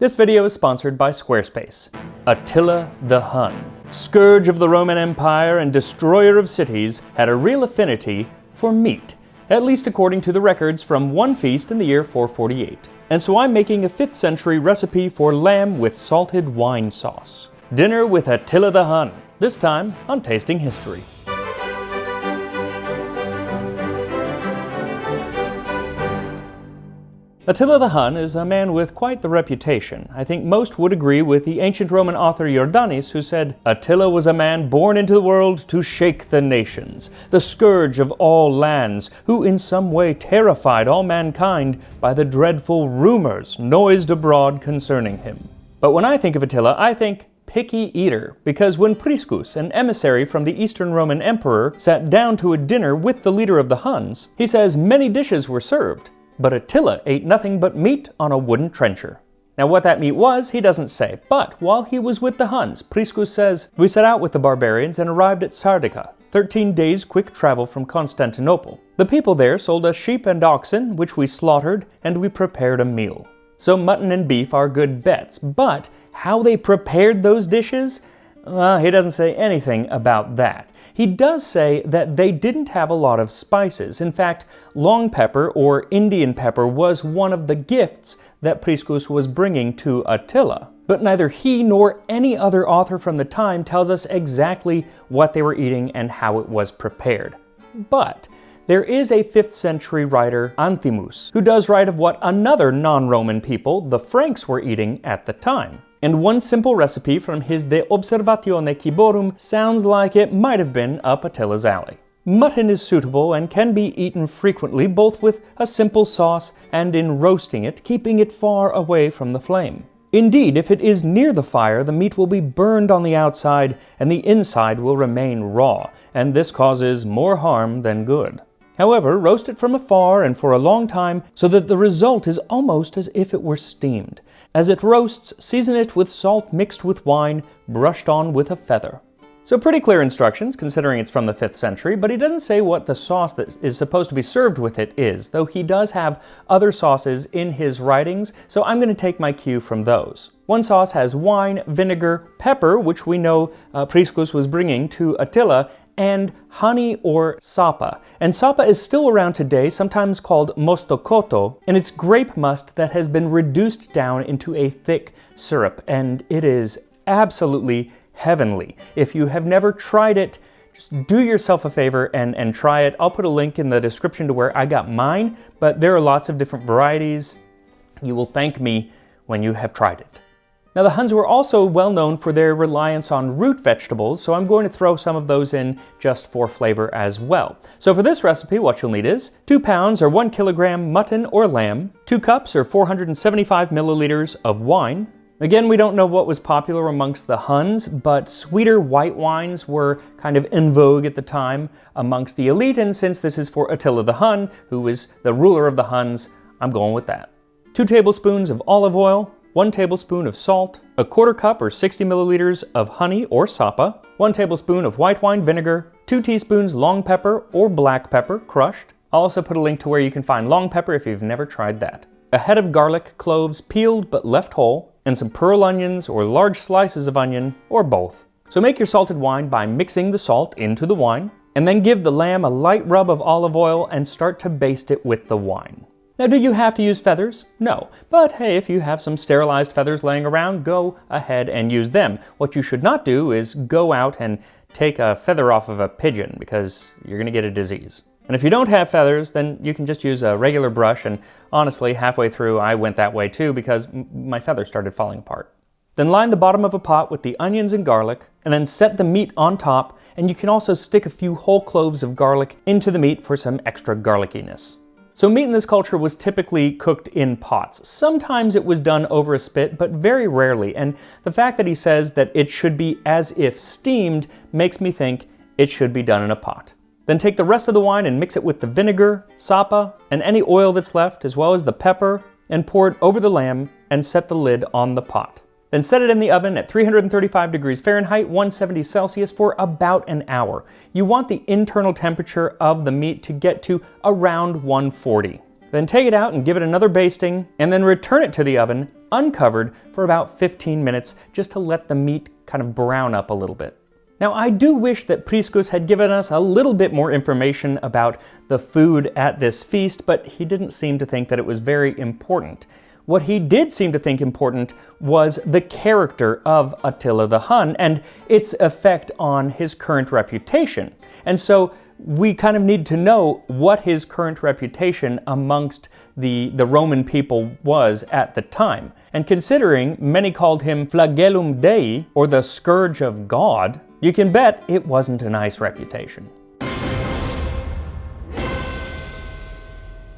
This video is sponsored by Squarespace. Attila the Hun, scourge of the Roman Empire and destroyer of cities, had a real affinity for meat, at least according to the records from one feast in the year 448. And so I'm making a 5th century recipe for lamb with salted wine sauce. Dinner with Attila the Hun, this time on Tasting History. Attila the Hun is a man with quite the reputation. I think most would agree with the ancient Roman author Jordanes, who said, "Attila was a man born into the world to shake the nations, the scourge of all lands, who in some way terrified all mankind by the dreadful rumors noised abroad concerning him." But when I think of Attila, I think picky eater, because when Priscus, an emissary from the Eastern Roman emperor, sat down to a dinner with the leader of the Huns, he says many dishes were served, but Attila ate nothing but meat on a wooden trencher. Now what that meat was, he doesn't say, but while he was with the Huns, Priscus says, "We set out with the barbarians and arrived at Sardica, 13 days quick travel from Constantinople. The people there sold us sheep and oxen, which we slaughtered, and we prepared a meal." So mutton and beef are good bets, but how they prepared those dishes? He doesn't say anything about that. He does say that they didn't have a lot of spices. In fact, long pepper or Indian pepper was one of the gifts that Priscus was bringing to Attila. But neither he nor any other author from the time tells us exactly what they were eating and how it was prepared. But there is a 5th century writer, Antimus, who does write of what another non-Roman people, the Franks, were eating at the time. And one simple recipe from his De Observatione Ciborum sounds like it might have been up Attila's alley. Mutton is suitable and can be eaten frequently, both with a simple sauce and in roasting it, keeping it far away from the flame. Indeed, if it is near the fire, the meat will be burned on the outside and the inside will remain raw, and this causes more harm than good. However, roast it from afar and for a long time so that the result is almost as if it were steamed. As it roasts, season it with salt mixed with wine, brushed on with a feather. So pretty clear instructions, considering it's from the 5th century, but he doesn't say what the sauce that is supposed to be served with it is, though he does have other sauces in his writings, so I'm going to take my cue from those. One sauce has wine, vinegar, pepper, which we know Priscus was bringing to Attila, and honey or sapa. And sapa is still around today, sometimes called mostokoto, and it's grape must that has been reduced down into a thick syrup, and it is absolutely heavenly. If you have never tried it, just do yourself a favor and try it. I'll put a link in the description to where I got mine, but there are lots of different varieties. You will thank me when you have tried it. Now the Huns were also well known for their reliance on root vegetables, so I'm going to throw some of those in just for flavor as well. So for this recipe, what you'll need is 2 pounds or 1 kilogram mutton or lamb, 2 cups or 475 milliliters of wine. Again, we don't know what was popular amongst the Huns, but sweeter white wines were kind of in vogue at the time amongst the elite, and since this is for Attila the Hun, who is the ruler of the Huns, I'm going with that. 2 tablespoons of olive oil, 1 tablespoon of salt, a 1/4 cup or 60 milliliters of honey or sapa, 1 tablespoon of white wine vinegar, 2 teaspoons long pepper or black pepper crushed. I'll also put a link to where you can find long pepper if you've never tried that. A head of garlic cloves peeled but left whole, and some pearl onions or large slices of onion, or both. So make your salted wine by mixing the salt into the wine, and then give the lamb a light rub of olive oil and start to baste it with the wine. Now, do you have to use feathers? No. But hey, if you have some sterilized feathers laying around, go ahead and use them. What you should not do is go out and take a feather off of a pigeon, because you're going to get a disease. And if you don't have feathers, then you can just use a regular brush, and honestly, halfway through I went that way too because my feathers started falling apart. Then line the bottom of a pot with the onions and garlic, and then set the meat on top, and you can also stick a few whole cloves of garlic into the meat for some extra garlickiness. So meat in this culture was typically cooked in pots. Sometimes it was done over a spit, but very rarely, and the fact that he says that it should be as if steamed makes me think it should be done in a pot. Then take the rest of the wine and mix it with the vinegar, sapa, and any oil that's left, as well as the pepper, and pour it over the lamb and set the lid on the pot. Then set it in the oven at 335 degrees Fahrenheit, 170 Celsius for about an hour. You want the internal temperature of the meat to get to around 140. Then take it out and give it another basting, and then return it to the oven uncovered for about 15 minutes just to let the meat kind of brown up a little bit. Now, I do wish that Priscus had given us a little bit more information about the food at this feast, but he didn't seem to think that it was very important. What he did seem to think important was the character of Attila the Hun and its effect on his current reputation. And so we kind of need to know what his current reputation amongst the Roman people was at the time. And considering many called him flagellum Dei, or the scourge of God, you can bet it wasn't a nice reputation.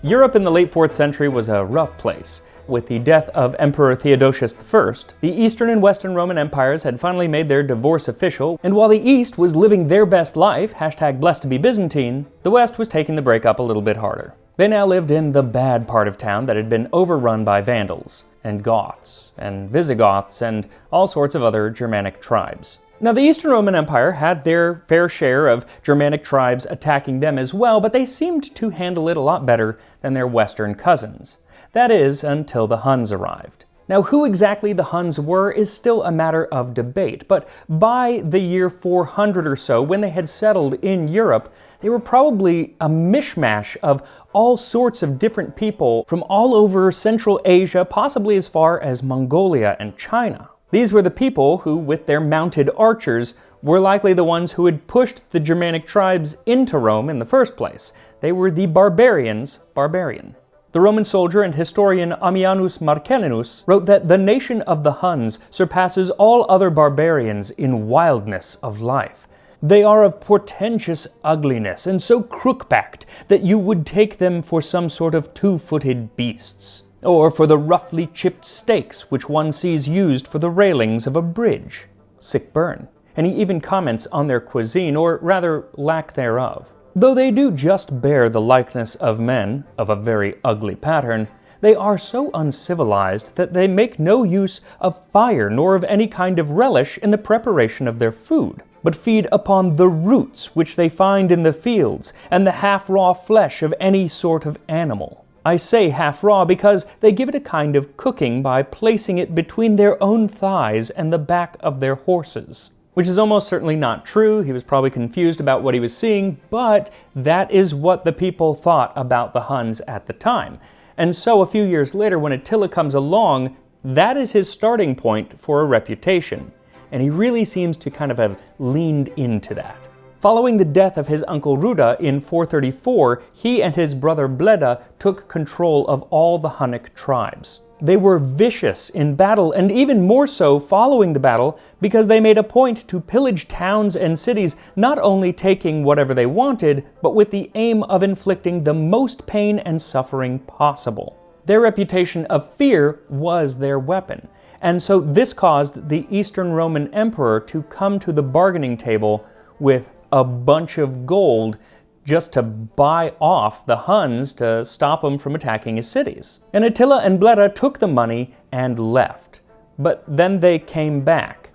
Europe in the late 4th century was a rough place. With the death of Emperor Theodosius I, the Eastern and Western Roman empires had finally made their divorce official, and while the East was living their best life, #blessed to be Byzantine, the West was taking the break up a little bit harder. They now lived in the bad part of town that had been overrun by Vandals, and Goths, and Visigoths, and all sorts of other Germanic tribes. Now, the Eastern Roman Empire had their fair share of Germanic tribes attacking them as well, but they seemed to handle it a lot better than their Western cousins. That is, until the Huns arrived. Now, who exactly the Huns were is still a matter of debate, but by the year 400 or so, when they had settled in Europe, they were probably a mishmash of all sorts of different people from all over Central Asia, possibly as far as Mongolia and China. These were the people who, with their mounted archers, were likely the ones who had pushed the Germanic tribes into Rome in the first place. They were the barbarians' barbarian. The Roman soldier and historian Ammianus Marcellinus wrote that the nation of the Huns surpasses all other barbarians in wildness of life. They are of portentous ugliness and so crook-backed that you would take them for some sort of two-footed beasts, or for the roughly chipped stakes which one sees used for the railings of a bridge. Sick burn. And he even comments on their cuisine, or rather lack thereof. Though they do just bear the likeness of men, of a very ugly pattern, they are so uncivilized that they make no use of fire nor of any kind of relish in the preparation of their food, but feed upon the roots which they find in the fields, and the half-raw flesh of any sort of animal. I say half-raw because they give it a kind of cooking by placing it between their own thighs and the back of their horses. Which is almost certainly not true. He was probably confused about what he was seeing, but that is what the people thought about the Huns at the time. And so a few years later, when Attila comes along, that is his starting point for a reputation. And he really seems to kind of have leaned into that. Following the death of his uncle Ruda in 434, he and his brother Blvd took control of all the Hunnic tribes. They were vicious in battle, and even more so following the battle, because they made a point to pillage towns and cities, not only taking whatever they wanted, but with the aim of inflicting the most pain and suffering possible. Their reputation of fear was their weapon, and so this caused the Eastern Roman Emperor to come to the bargaining table with a bunch of gold just to buy off the Huns to stop them from attacking his cities. And Attila and Blvd took the money and left. But then they came back,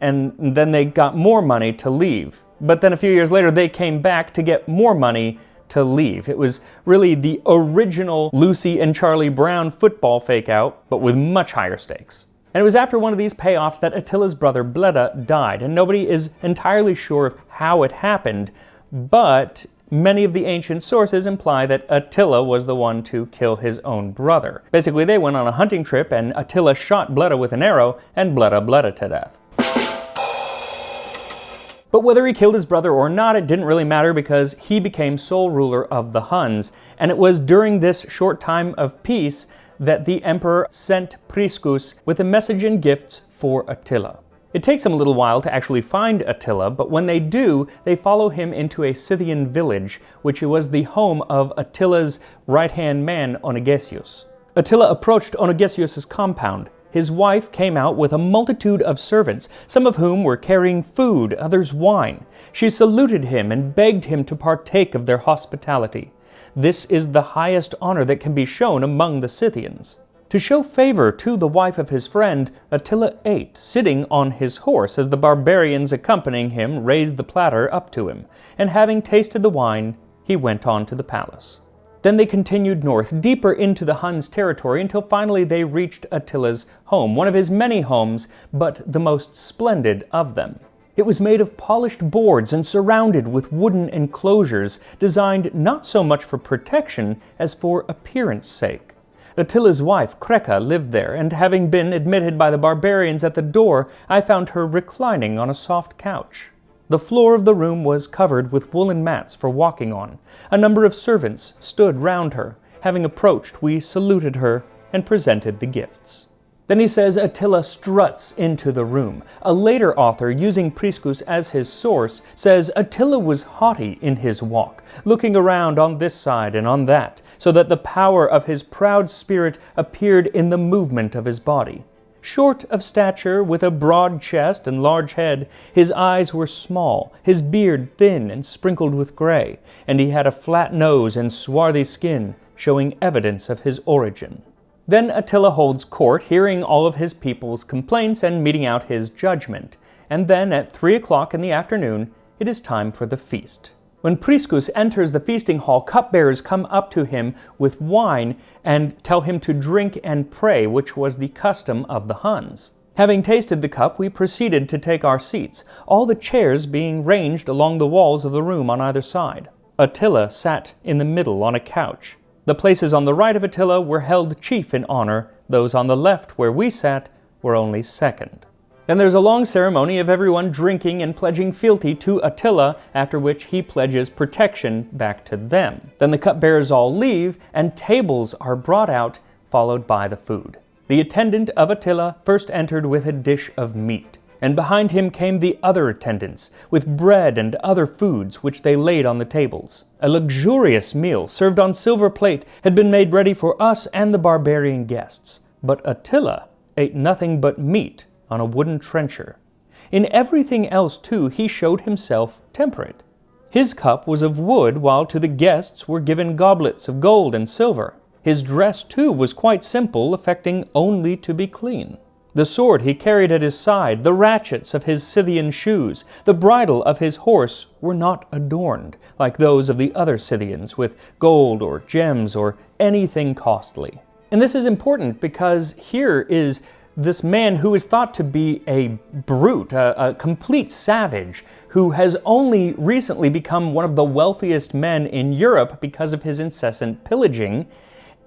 and then they got more money to leave. But then a few years later, they came back to get more money to leave. It was really the original Lucy and Charlie Brown football fake-out, but with much higher stakes. And it was after one of these payoffs that Attila's brother Blvd died, and nobody is entirely sure of how it happened, but many of the ancient sources imply that Attila was the one to kill his own brother. Basically, they went on a hunting trip and Attila shot Blvd with an arrow and Blvd bled to death. But whether he killed his brother or not, it didn't really matter because he became sole ruler of the Huns, and it was during this short time of peace that the emperor sent Priscus with a message and gifts for Attila. It takes them a little while to actually find Attila, but when they do, they follow him into a Scythian village, which was the home of Attila's right-hand man, Onegesius. Attila approached Onegesius' compound. His wife came out with a multitude of servants, some of whom were carrying food, others wine. She saluted him and begged him to partake of their hospitality. This is the highest honor that can be shown among the Scythians. To show favor to the wife of his friend, Attila ate, sitting on his horse, as the barbarians accompanying him raised the platter up to him, and having tasted the wine, he went on to the palace. Then they continued north, deeper into the Huns' territory, until finally they reached Attila's home, one of his many homes, but the most splendid of them. It was made of polished boards and surrounded with wooden enclosures, designed not so much for protection as for appearance sake. Attila's wife, Kreka, lived there, and having been admitted by the barbarians at the door, I found her reclining on a soft couch. The floor of the room was covered with woolen mats for walking on. A number of servants stood round her. Having approached, we saluted her and presented the gifts. Then he says Attila struts into the room. A later author, using Priscus as his source, says Attila was haughty in his walk, looking around on this side and on that, so that the power of his proud spirit appeared in the movement of his body. Short of stature, with a broad chest and large head, his eyes were small, his beard thin and sprinkled with gray, and he had a flat nose and swarthy skin, showing evidence of his origin. Then Attila holds court, hearing all of his people's complaints and meting out his judgment, and then at 3 o'clock in the afternoon, it is time for the feast. When Priscus enters the feasting hall, cupbearers come up to him with wine and tell him to drink and pray, which was the custom of the Huns. Having tasted the cup, we proceeded to take our seats, all the chairs being ranged along the walls of the room on either side. Attila sat in the middle on a couch. The places on the right of Attila were held chief in honor, those on the left where we sat were only second. Then there's a long ceremony of everyone drinking and pledging fealty to Attila, after which he pledges protection back to them. Then the cupbearers all leave, and tables are brought out, followed by the food. The attendant of Attila first entered with a dish of meat, and behind him came the other attendants, with bread and other foods which they laid on the tables. A luxurious meal, served on silver plate, had been made ready for us and the barbarian guests. But Attila ate nothing but meat on a wooden trencher. In everything else, too, he showed himself temperate. His cup was of wood, while to the guests were given goblets of gold and silver. His dress, too, was quite simple, affecting only to be clean. The sword he carried at his side, the ratchets of his Scythian shoes, the bridle of his horse were not adorned, like those of the other Scythians, with gold or gems or anything costly. And this is important because here is this man who is thought to be a brute, a complete savage, who has only recently become one of the wealthiest men in Europe because of his incessant pillaging,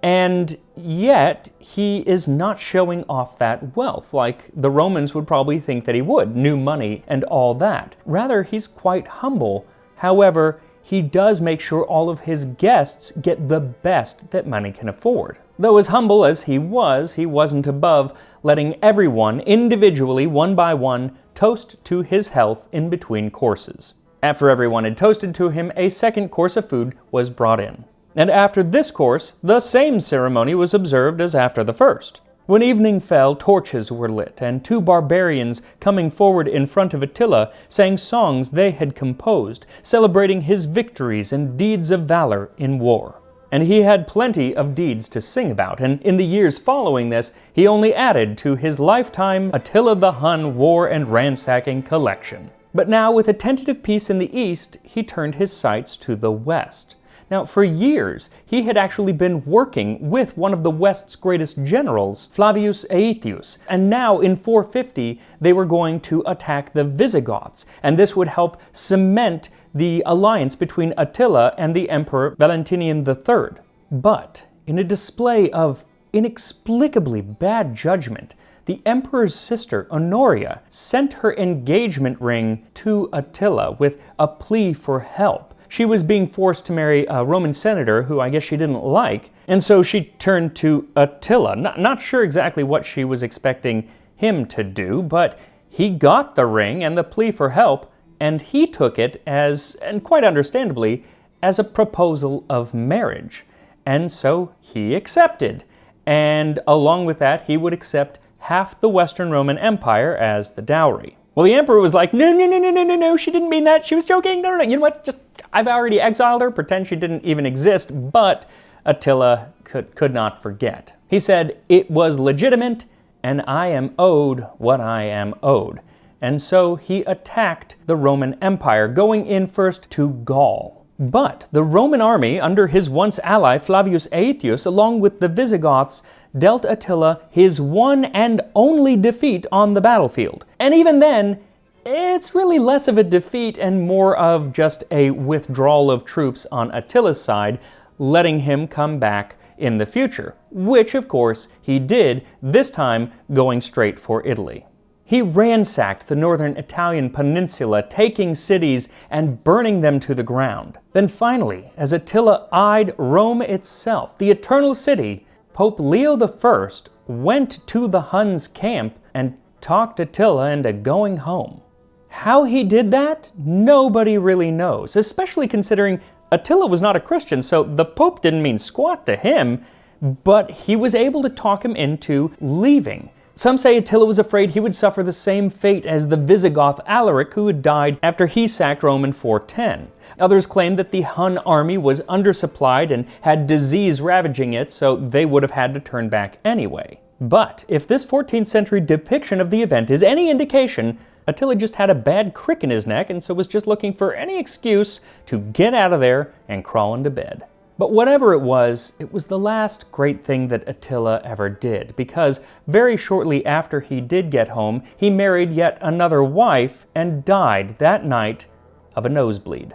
and yet he is not showing off that wealth like the Romans would probably think that he would, new money and all that. Rather, he's quite humble. However, he does make sure all of his guests get the best that money can afford. Though as humble as he wasn't above letting everyone, individually, one by one, toast to his health in between courses. After everyone had toasted to him, a second course of food was brought in. And after this course, the same ceremony was observed as after the first. When evening fell, torches were lit, and 2 barbarians coming forward in front of Attila sang songs they had composed, celebrating his victories and deeds of valor in war. And he had plenty of deeds to sing about, and in the years following this, he only added to his lifetime Attila the Hun war and ransacking collection. But now, with a tentative peace in the east, he turned his sights to the west. Now, for years, he had actually been working with one of the West's greatest generals, Flavius Aetius, and now in 450, they were going to attack the Visigoths, and this would help cement the alliance between Attila and the Emperor Valentinian III. But, in a display of inexplicably bad judgment, the emperor's sister, Honoria, sent her engagement ring to Attila with a plea for help. She was being forced to marry a Roman senator who I guess she didn't like, and so she turned to Attila. Not sure exactly what she was expecting him to do, but he got the ring and the plea for help, and he took it as, and quite understandably, as a proposal of marriage. And so he accepted. And along with that, he would accept half the Western Roman Empire as the dowry. Well, the emperor was like, no, she didn't mean that. She was joking. No. You know what? I've already exiled her. Pretend she didn't even exist. But Attila could not forget. He said, it was legitimate, and I am owed what I am owed. And so he attacked the Roman Empire, going in first to Gaul. But the Roman army, under his once ally Flavius Aetius, along with the Visigoths, dealt Attila his one and only defeat on the battlefield. And even then, it's really less of a defeat and more of just a withdrawal of troops on Attila's side, letting him come back in the future, which of course he did, this time going straight for Italy. He ransacked the northern Italian peninsula, taking cities and burning them to the ground. Then finally, as Attila eyed Rome itself, the Eternal City, Pope Leo I went to the Huns' camp and talked Attila into going home. How he did that, nobody really knows, especially considering Attila was not a Christian, so the Pope didn't mean squat to him, but he was able to talk him into leaving. Some say Attila was afraid he would suffer the same fate as the Visigoth Alaric, who had died after he sacked Rome in 410. Others claim that the Hun army was undersupplied and had disease ravaging it, so they would have had to turn back anyway. But if this 14th century depiction of the event is any indication, Attila just had a bad crick in his neck and so was just looking for any excuse to get out of there and crawl into bed. But whatever it was the last great thing that Attila ever did, because very shortly after he did get home, he married yet another wife and died that night of a nosebleed.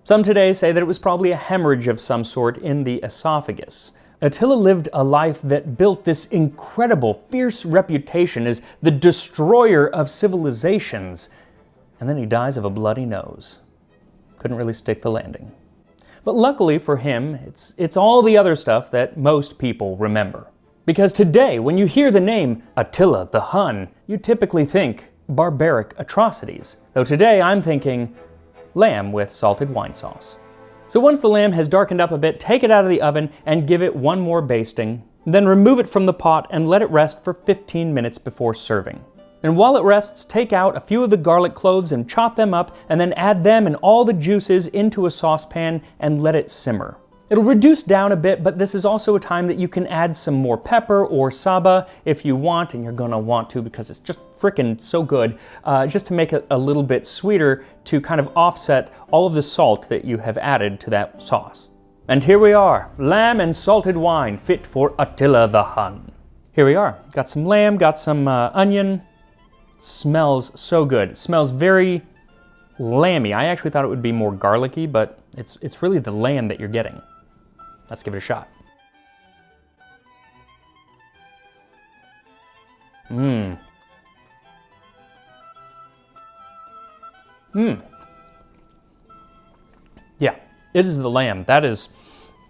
Some today say that it was probably a hemorrhage of some sort in the esophagus. Attila lived a life that built this incredible, fierce reputation as the destroyer of civilizations, and then he dies of a bloody nose. Couldn't really stick the landing. But luckily for him, it's all the other stuff that most people remember. Because today, when you hear the name Attila the Hun, you typically think barbaric atrocities. Though today I'm thinking lamb with salted wine sauce. So once the lamb has darkened up a bit, take it out of the oven and give it one more basting. Then remove it from the pot and let it rest for 15 minutes before serving. And while it rests, take out a few of the garlic cloves and chop them up, and then add them and all the juices into a saucepan and let it simmer. It'll reduce down a bit, but this is also a time that you can add some more pepper or saba if you want, and you're gonna want to because it's just frickin' so good, just to make it a little bit sweeter to kind of offset all of the salt that you have added to that sauce. And here we are, lamb and salted wine fit for Attila the Hun. Here we are, got some lamb, got some onion. Smells so good. It smells very lamby. I actually thought it would be more garlicky, but it's really the lamb that you're getting. Let's give it a shot. Yeah, it is the lamb. That's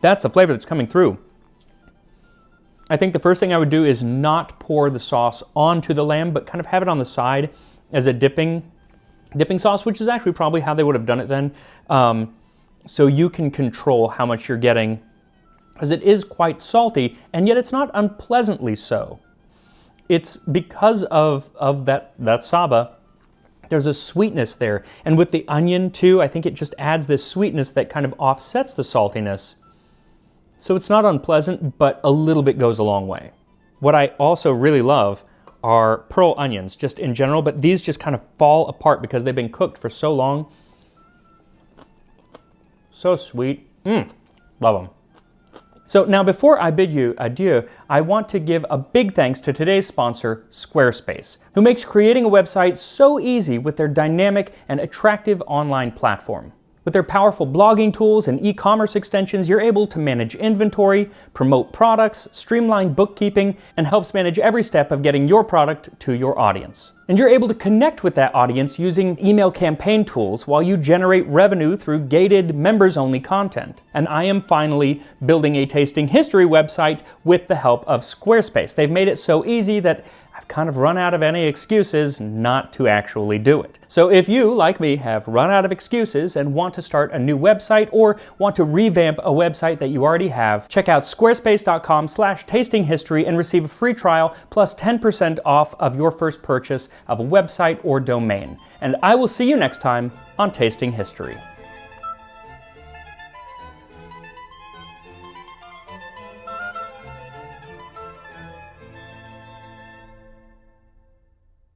the flavor that's coming through. I think the first thing I would do is not pour the sauce onto the lamb, but kind of have it on the side as a dipping sauce, which is actually probably how they would have done it then. So you can control how much you're getting, because it is quite salty, and yet it's not unpleasantly so. It's because of that saba, there's a sweetness there. And with the onion too, I think it just adds this sweetness that kind of offsets the saltiness. So it's not unpleasant, but a little bit goes a long way. What I also really love are pearl onions, just in general, but these just kind of fall apart because they've been cooked for so long. So sweet. Love them. So now before I bid you adieu, I want to give a big thanks to today's sponsor, Squarespace, who makes creating a website so easy with their dynamic and attractive online platform. With their powerful blogging tools and e-commerce extensions, you're able to manage inventory, promote products, streamline bookkeeping, and helps manage every step of getting your product to your audience. And you're able to connect with that audience using email campaign tools while you generate revenue through gated, members-only content. And I am finally building a tasting history website with the help of Squarespace. They've made it so easy that I've kind of run out of any excuses not to actually do it. So if you, like me, have run out of excuses and want to start a new website or want to revamp a website that you already have, check out squarespace.com/tastinghistory and receive a free trial plus 10% off of your first purchase of a website or domain. And I will see you next time on Tasting History.